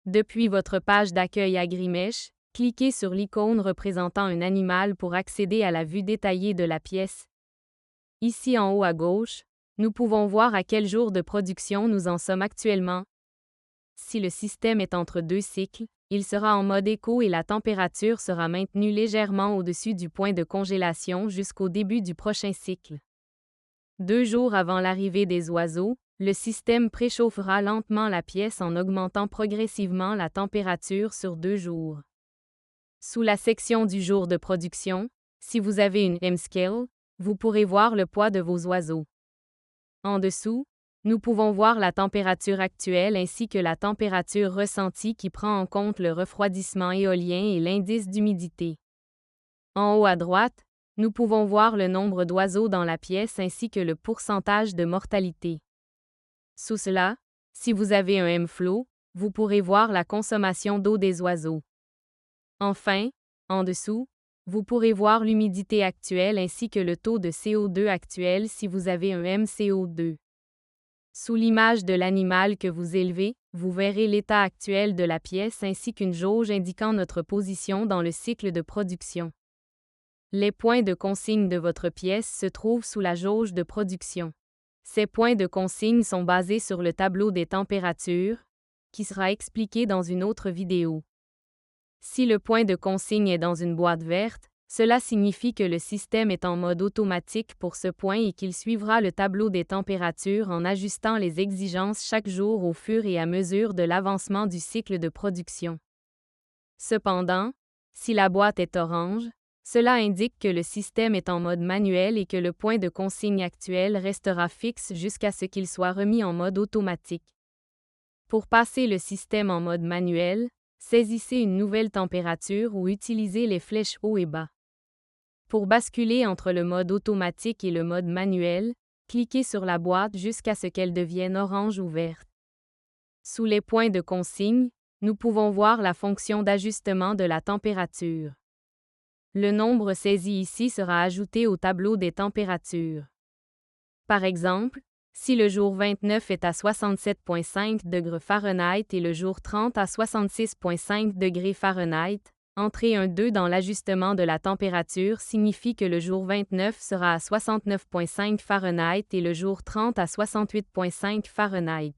Depuis votre page d'accueil Agrimesh, cliquez sur l'icône représentant un animal pour accéder à la vue détaillée de la pièce. Ici en haut à gauche, nous pouvons voir à quel jour de production nous en sommes actuellement. Si le système est entre deux cycles, il sera en mode éco et la température sera maintenue légèrement au-dessus du point de congélation jusqu'au début du prochain cycle. 2 jours avant l'arrivée des oiseaux, le système préchauffera lentement la pièce en augmentant progressivement la température sur 2 jours. Sous la section du jour de production, si vous avez une M-Scale, vous pourrez voir le poids de vos oiseaux. En dessous, nous pouvons voir la température actuelle ainsi que la température ressentie qui prend en compte le refroidissement éolien et l'indice d'humidité. En haut à droite, nous pouvons voir le nombre d'oiseaux dans la pièce ainsi que le pourcentage de mortalité. Sous cela, si vous avez un M-Flow, vous pourrez voir la consommation d'eau des oiseaux. Enfin, en dessous, vous pourrez voir l'humidité actuelle ainsi que le taux de CO2 actuel si vous avez un MCO2. Sous l'image de l'animal que vous élevez, vous verrez l'état actuel de la pièce ainsi qu'une jauge indiquant notre position dans le cycle de production. Les points de consigne de votre pièce se trouvent sous la jauge de production. Ces points de consigne sont basés sur le tableau des températures, qui sera expliqué dans une autre vidéo. Si le point de consigne est dans une boîte verte, cela signifie que le système est en mode automatique pour ce point et qu'il suivra le tableau des températures en ajustant les exigences chaque jour au fur et à mesure de l'avancement du cycle de production. Cependant, si la boîte est orange, cela indique que le système est en mode manuel et que le point de consigne actuel restera fixe jusqu'à ce qu'il soit remis en mode automatique. Pour passer le système en mode manuel, saisissez une nouvelle température ou utilisez les flèches haut et bas. Pour basculer entre le mode automatique et le mode manuel, cliquez sur la boîte jusqu'à ce qu'elle devienne orange ou verte. Sous les points de consigne, nous pouvons voir la fonction d'ajustement de la température. Le nombre saisi ici sera ajouté au tableau des températures. Par exemple, si le jour 29 est à 67,5 degrés Fahrenheit et le jour 30 à 66,5 degrés Fahrenheit, entrer un 2 dans l'ajustement de la température signifie que le jour 29 sera à 69,5 Fahrenheit et le jour 30 à 68,5 Fahrenheit.